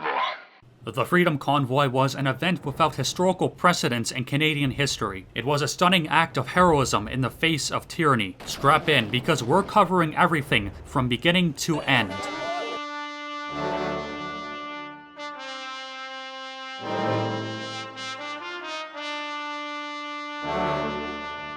impossible. The Freedom Convoy was an event without historical precedence in Canadian history. It was a stunning act of heroism in the face of tyranny. Strap in, because we're covering everything from beginning to end.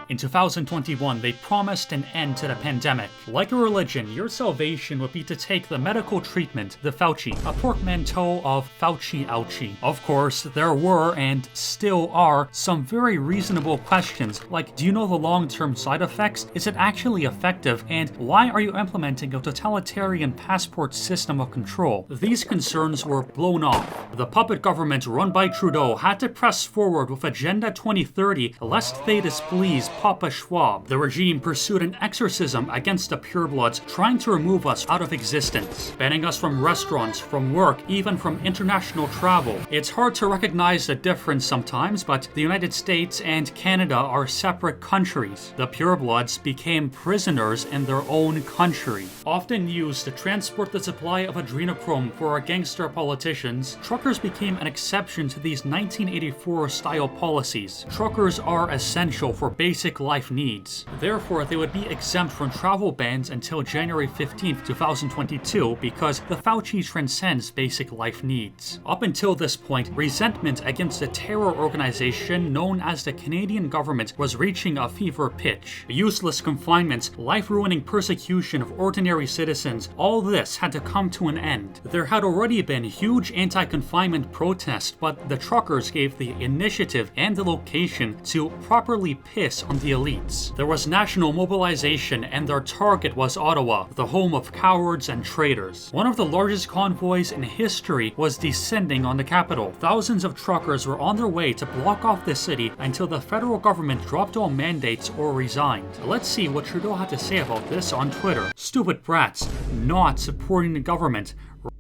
In 2021, they promised an end to the pandemic. Like a religion, your salvation would be to take the medical treatment, the Fauci, a portmanteau of Fauci ouchie. Of course, there were, and still are, some very reasonable questions, like do you know the long-term side effects? Is it actually effective? And why are you implementing a totalitarian passport system of control? These concerns were blown off. The puppet government run by Trudeau had to press forward with Agenda 2030 lest they displease Papa Schwab. The regime pursued an exorcism against the purebloods, trying to remove us out of existence, banning us from restaurants, from work, even from international travel. It's hard to recognize the difference sometimes, but the United States and Canada are separate countries. The purebloods became prisoners in their own country. Often used to transport the supply of adrenochrome for our gangster politicians, truckers became an exception to these 1984-style policies. Truckers are essential for basic life needs. Therefore, they would be exempt from travel bans until January 15th, 2022 because the Fauci transcends basic life needs. Up until this point, resentment against the terror organization known as the Canadian government was reaching a fever pitch. Useless confinements, life-ruining persecution of ordinary citizens, all this had to come to an end. There had already been huge anti-confinement protests, but the truckers gave the initiative and the location to properly piss on the elites. There was national mobilization and their target was Ottawa, the home of cowards and traitors. One of the largest convoys in history was descending on the capital. Thousands of truckers were on their way to block off the city until the federal government dropped all mandates or resigned. Let's see what Trudeau had to say about this on Twitter. Stupid brats, not supporting the government.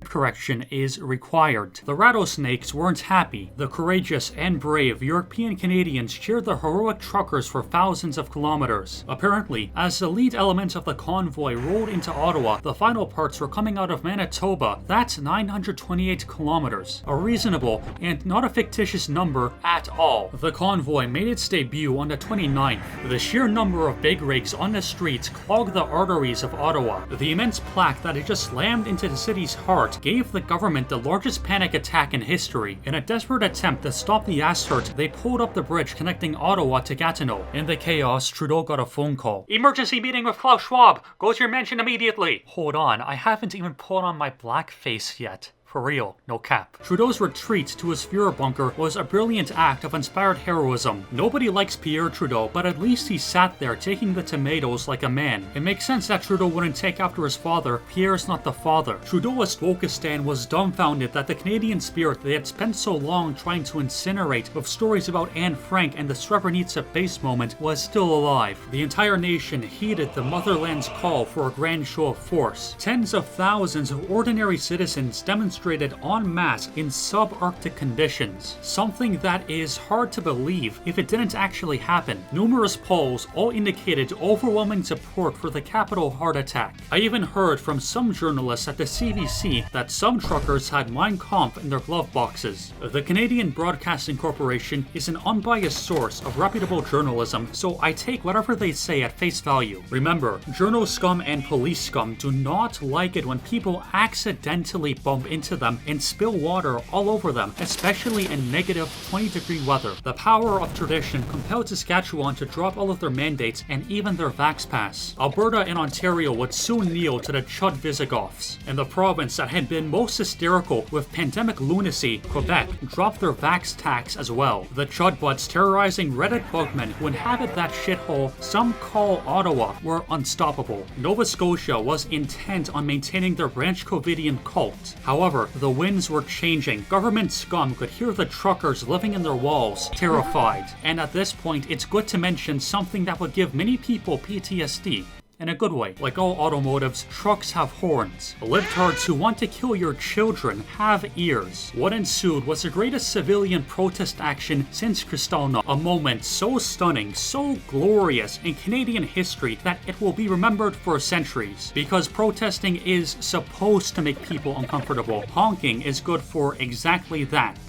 Correction is required. The rattlesnakes weren't happy. The courageous and brave European Canadians cheered the heroic truckers for thousands of kilometers. Apparently, as the lead elements of the convoy rolled into Ottawa, the final parts were coming out of Manitoba. That's 928 kilometers. A reasonable and not a fictitious number at all. The convoy made its debut on the 29th. The sheer number of big rigs on the streets clogged the arteries of Ottawa. The immense plaque that had just slammed into the city's heart gave the government the largest panic attack in history. In a desperate attempt to stop the assault, they pulled up the bridge connecting Ottawa to Gatineau. In the chaos, Trudeau got a phone call. Emergency meeting with Klaus Schwab. Go to your mansion immediately. Hold on, I haven't even put on my blackface yet. For real, no cap. Trudeau's retreat to his Führer bunker was a brilliant act of inspired heroism. Nobody likes Pierre Trudeau, but at least he sat there taking the tomatoes like a man. It makes sense that Trudeau wouldn't take after his father. Pierre's not the father. Trudeau's Wokistan was dumbfounded that the Canadian spirit they had spent so long trying to incinerate with stories about Anne Frank and the Srebrenica base moment was still alive. The entire nation heeded the motherland's call for a grand show of force. Tens of thousands of ordinary citizens demonstrated en masse in subarctic conditions, something that is hard to believe if it didn't actually happen. Numerous polls all indicated overwhelming support for the capital heart attack. I even heard from some journalists at the CBC that some truckers had Mein Kampf in their glove boxes. The Canadian Broadcasting Corporation is an unbiased source of reputable journalism, so I take whatever they say at face value. Remember, journal scum and police scum do not like it when people accidentally bump into them and spill water all over them, especially in negative 20-degree weather. The power of tradition compelled Saskatchewan to drop all of their mandates and even their Vax Pass. Alberta and Ontario would soon kneel to the Chud Visigoths. And the province that had been most hysterical with pandemic lunacy, Quebec, dropped their Vax tax as well. The Chud butts terrorizing Reddit bugmen who inhabit that shithole some call Ottawa were unstoppable. Nova Scotia was intent on maintaining their Branch Covidian cult. However, the winds were changing. Government scum could hear the truckers living in their walls, terrified. And at this point, it's good to mention something that would give many people PTSD. in a good way. Like all automotives, trucks have horns. Libtards who want to kill your children have ears. What ensued was the greatest civilian protest action since Kristallnacht, a moment so stunning, so glorious in Canadian history that it will be remembered for centuries. Because protesting is supposed to make people uncomfortable, honking is good for exactly that.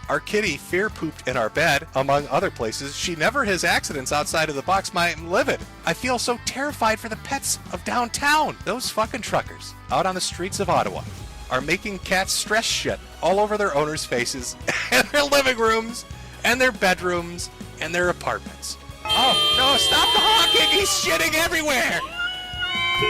Our kitty fear pooped in our bed, among other places. She never has accidents outside of the box. I'm livid. I feel so terrified for the pets of downtown. Those fucking truckers out on the streets of Ottawa are making cats stress shit all over their owners' faces, and their living rooms, and their bedrooms, and their apartments. Oh, no, stop the honking! He's shitting everywhere!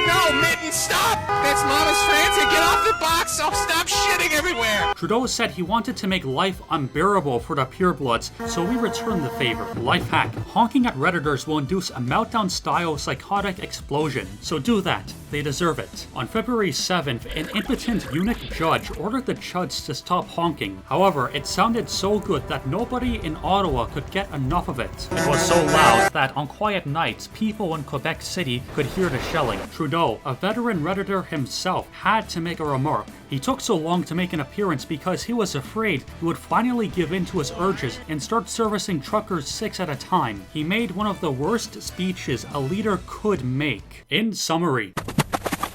No, Mitten, stop! That's Mama's Frantic, get off the box! Oh, stop shitting everywhere! Trudeau said he wanted to make life unbearable for the purebloods, so we returned the favor. Life hack. Honking at Redditors will induce a meltdown-style psychotic explosion, so do that. They deserve it. On February 7th, an impotent eunuch judge ordered the chuds to stop honking. However, it sounded so good that nobody in Ottawa could get enough of it. It was so loud that on quiet nights, people in Quebec City could hear the shelling. Trudeau, a veteran Redditor himself, had to make a remark. He took so long to make an appearance because he was afraid he would finally give in to his urges and start servicing truckers 6 at a time. He made one of the worst speeches a leader could make. In summary,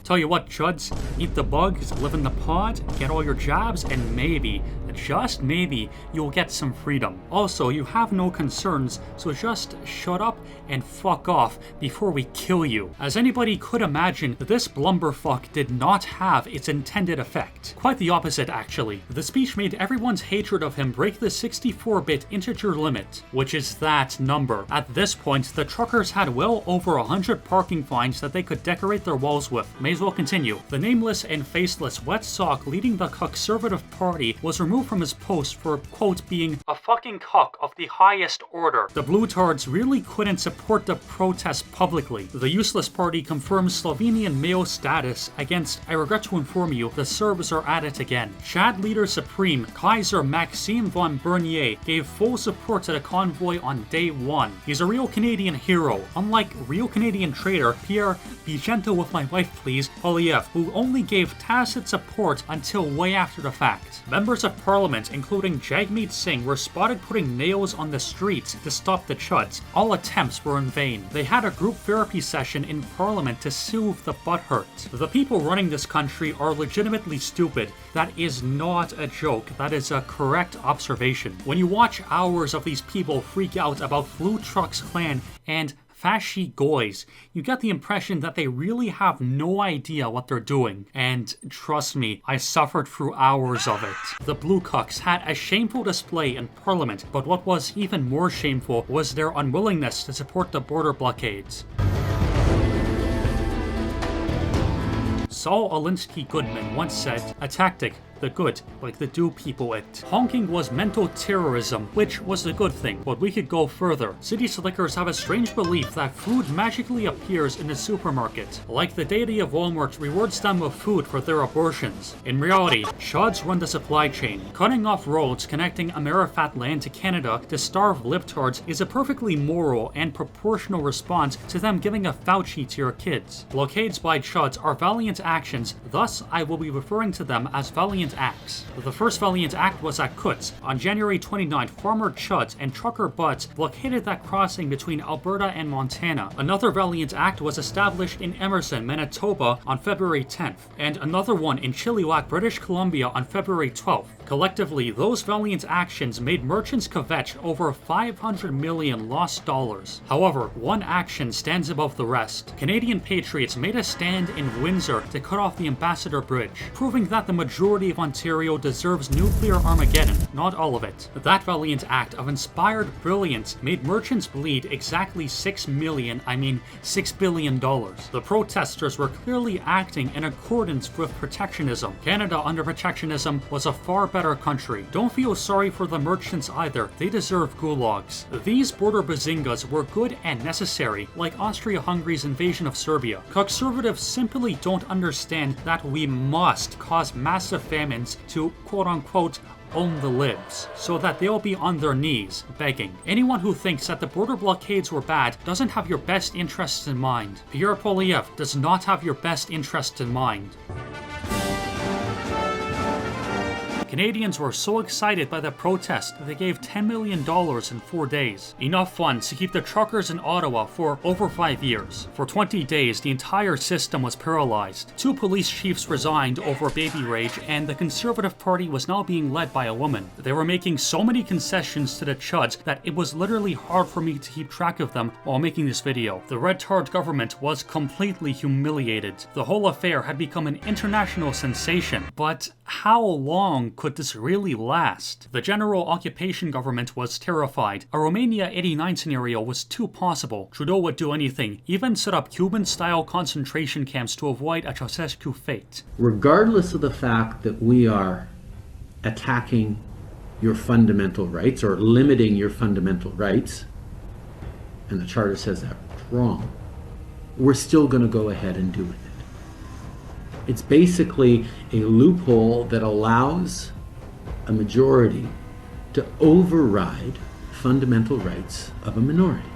tell you what, chuds, eat the bugs, live in the pod, get all your jobs, and maybe, just maybe, you'll get some freedom. Also, you have no concerns, so just shut up and fuck off before we kill you. As anybody could imagine, this blumberfuck did not have its intended effect. Quite the opposite, actually. The speech made everyone's hatred of him break the 64-bit integer limit, which is that number. At this point, the truckers had well over 100 parking fines that they could decorate their walls with. May as well continue. The nameless and faceless wet sock leading the Conservative Party was removed from his post for, quote, being a fucking cock of the highest order. The blue tards really couldn't support the protest publicly. The useless party confirms Slovenian male status against, I regret to inform you, the Serbs are at it again. Chad Leader Supreme Kaiser Maxime von Bernier gave full support to the convoy on day 1. He's a real Canadian hero, unlike real Canadian traitor Pierre Be Gentle with My Wife Please Polyev, who only gave tacit support until way after the fact. Members of Parliament, including Jagmeet Singh, were spotted putting nails on the streets to stop the chuds. All attempts were in vain. They had a group therapy session in Parliament to soothe the butthurt. The people running this country are legitimately stupid. That is not a joke. That is a correct observation. When you watch hours of these people freak out about Flu Trucks Clan and Fasci Goys, you get the impression that they really have no idea what they're doing. And trust me, I suffered through hours of it. The Blue Cucks had a shameful display in Parliament, but what was even more shameful was their unwillingness to support the border blockades. Saul Alinsky Goodman once said, "A tactic, the good, like the do people it." Honking was mental terrorism, which was the good thing, but we could go further. City slickers have a strange belief that food magically appears in the supermarket, like the deity of Walmart rewards them with food for their abortions. In reality, chuds run the supply chain. Cutting off roads connecting Amerifat land to Canada to starve libtards is a perfectly moral and proportional response to them giving a Fauci to your kids. Blockades by chuds are valiant actions, thus I will be referring to them as valiant acts. The first valiant act was at Kutz. On January 29th, farmer chuds and trucker butts blockaded that crossing between Alberta and Montana. Another valiant act was established in Emerson, Manitoba on February 10th, and another one in Chilliwack, British Columbia on February 12th. Collectively, those valiant actions made merchants kvetch over $500 million lost dollars. However, one action stands above the rest. Canadian patriots made a stand in Windsor to cut off the Ambassador Bridge, proving that the majority of believe Ontario deserves nuclear Armageddon, not all of it. That valiant act of inspired brilliance made merchants bleed exactly $6 billion. The protesters were clearly acting in accordance with protectionism. Canada under protectionism was a far better country. Don't feel sorry for the merchants either, they deserve gulags. These border bazingas were good and necessary, like Austria-Hungary's invasion of Serbia. Conservatives simply don't understand that we must cause massive famines to quote-unquote own the libs, so that they'll be on their knees, begging. Anyone who thinks that the border blockades were bad doesn't have your best interests in mind. Pierre Poilievre does not have your best interests in mind. Canadians were so excited by the protest that they gave $10 million in 4 days. Enough funds to keep the truckers in Ottawa for over 5 years. For 20 days, the entire system was paralyzed. 2 police chiefs resigned over baby rage, and the Conservative Party was now being led by a woman. They were making so many concessions to the chuds that it was literally hard for me to keep track of them while making this video. The Red Tard government was completely humiliated. The whole affair had become an international sensation. But how long could this really last? The general occupation government was terrified. A Romania 89 scenario was too possible. Trudeau would do anything, even set up Cuban-style concentration camps to avoid a Ceausescu fate. Regardless of the fact that we are attacking your fundamental rights or limiting your fundamental rights, and the Charter says that's wrong, we're still going to go ahead and do it. It's basically a loophole that allows a majority to override fundamental rights of a minority.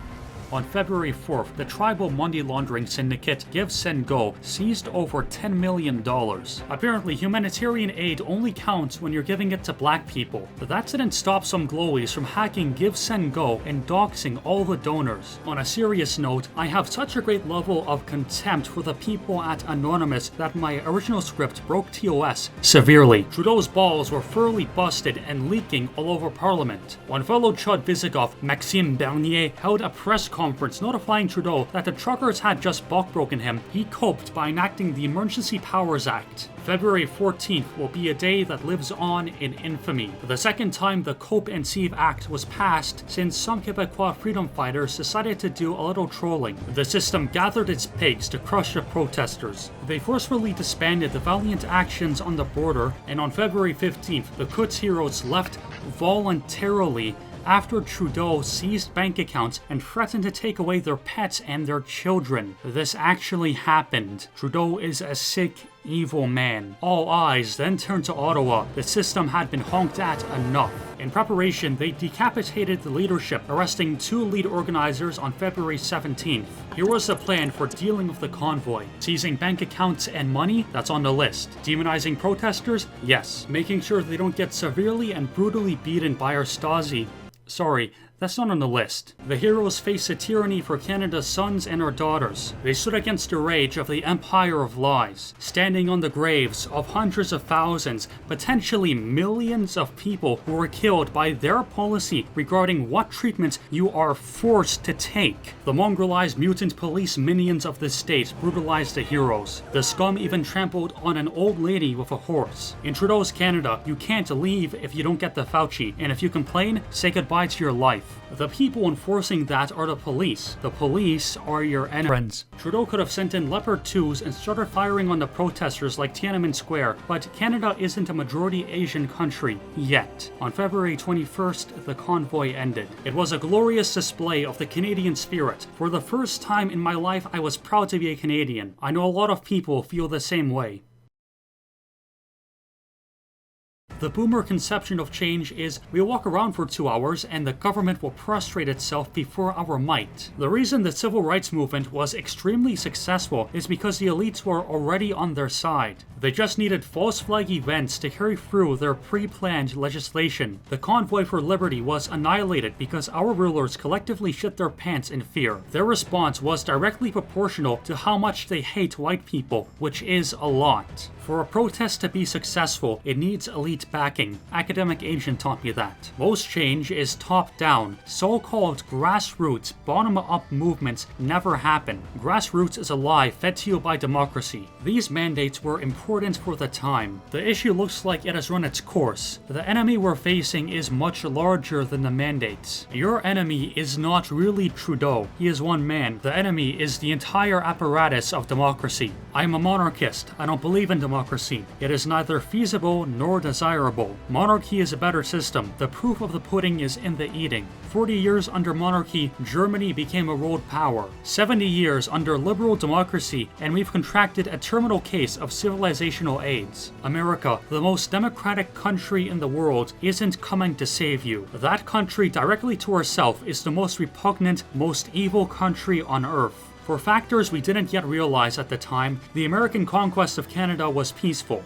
On February 4th, the tribal money laundering syndicate GOOOOOOO seized over $10 million. Apparently, humanitarian aid only counts when you're giving it to black people. But that didn't stop some glowies from hacking GiveSendGo and doxing all the donors. On a serious note, I have such a great level of contempt for the people at Anonymous that my original script broke TOS severely. Trudeau's balls were thoroughly busted and leaking all over Parliament. When fellow Chud Visigoth Maxime Bernier held a press conference notifying Trudeau that the truckers had just broken him, he coped by enacting the Emergency Powers Act. February 14th will be a day that lives on in infamy. The second time the Cope and Save Act was passed since some Quebecois freedom fighters decided to do a little trolling. The system gathered its pigs to crush the protesters. They forcefully disbanded the valiant actions on the border, and on February 15th, the Quds heroes left voluntarily after Trudeau seized bank accounts and threatened to take away their pets and their children. This actually happened. Trudeau is a sick, evil man. All eyes then turned to Ottawa. The system had been honked at enough. In preparation, they decapitated the leadership, arresting 2 lead organizers on February 17th. Here was the plan for dealing with the convoy. Seizing bank accounts and money? That's on the list. Demonizing protesters? Yes. Making sure they don't get severely and brutally beaten by our Stasi? Sorry, that's not on the list. The heroes face the tyranny for Canada's sons and our daughters. They stood against the rage of the empire of lies, standing on the graves of hundreds of thousands, potentially millions of people who were killed by their policy regarding what treatments you are forced to take. The mongrelized mutant police minions of the state brutalized the heroes. The scum even trampled on an old lady with a horse. In Trudeau's Canada, you can't leave if you don't get the Fauci, and if you complain, say goodbye to your life. The people enforcing that are the police. The police are your friends. Trudeau could have sent in Leopard 2s and started firing on the protesters like Tiananmen Square, but Canada isn't a majority Asian country yet. On February 21st, the convoy ended. It was a glorious display of the Canadian spirit. For the first time in my life, I was proud to be a Canadian. I know a lot of people feel the same way. The boomer conception of change is we'll walk around for 2 hours and the government will prostrate itself before our might. The reason the civil rights movement was extremely successful is because the elites were already on their side. They just needed false flag events to carry through their pre-planned legislation. The Convoy for Liberty was annihilated because our rulers collectively shit their pants in fear. Their response was directly proportional to how much they hate white people, which is a lot. For a protest to be successful, it needs elite backing. Academic agent taught me that. Most change is top-down. So-called grassroots, bottom-up movements never happen. Grassroots is a lie fed to you by democracy. These mandates were important for the time. The issue looks like it has run its course. The enemy we're facing is much larger than the mandates. Your enemy is not really Trudeau. He is one man. The enemy is the entire apparatus of democracy. I'm a monarchist. I don't believe in democracy. It is neither feasible nor desirable. Monarchy is a better system. The proof of the pudding is in the eating. 40 years under monarchy, Germany became a world power. 70 years under liberal democracy, and we've contracted a terminal case of civilizational AIDS. America, the most democratic country in the world, isn't coming to save you. That country directly to herself is the most repugnant, most evil country on earth. For factors we didn't yet realize at the time, the American conquest of Canada was peaceful.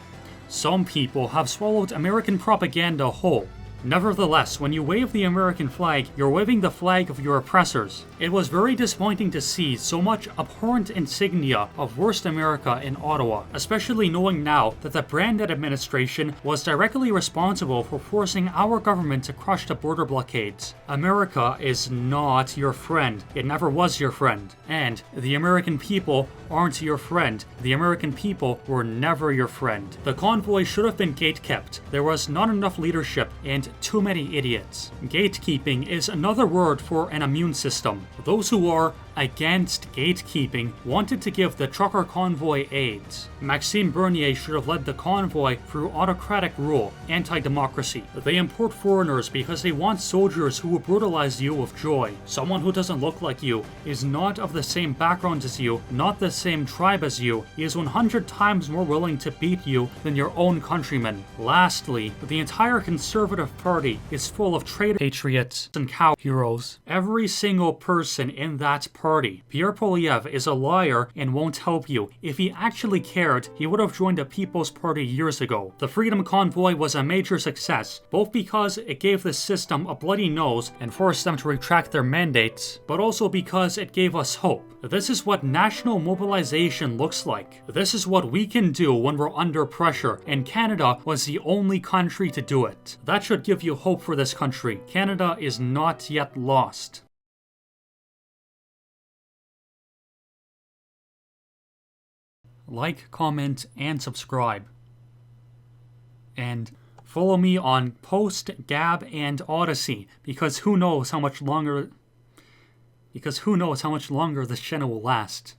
Some people have swallowed American propaganda whole. Nevertheless, when you wave the American flag, you're waving the flag of your oppressors. It was very disappointing to see so much abhorrent insignia of worst America in Ottawa, especially knowing now that the Brandon administration was directly responsible for forcing our government to crush the border blockades. America is not your friend. It never was your friend. And the American people aren't your friend. The American people were never your friend. The convoy should have been gatekept. There was not enough leadership and too many idiots. Gatekeeping is another word for an immune system. Those who are against gatekeeping wanted to give the trucker convoy AIDS. Maxime Bernier should have led the convoy through autocratic rule, anti-democracy. They import foreigners because they want soldiers who will brutalize you with joy. Someone who doesn't look like you, is not of the same background as you, not the same tribe as you, is 100 times more willing to beat you than your own countrymen. Lastly, the entire Conservative Party is full of traitor patriots and cow heroes. Every single person in that party. Pierre Poilievre is a liar and won't help you. If he actually cared, he would have joined the People's Party years ago. The Freedom Convoy was a major success, both because it gave the system a bloody nose and forced them to retract their mandates, but also because it gave us hope. This is what national mobilization looks like. This is what we can do when we're under pressure, and Canada was the only country to do it. That should give you hope for this country. Canada is not yet lost. Like, comment, and subscribe. And follow me on Post, Gab, and Odyssey, because who knows how much longer this channel will last.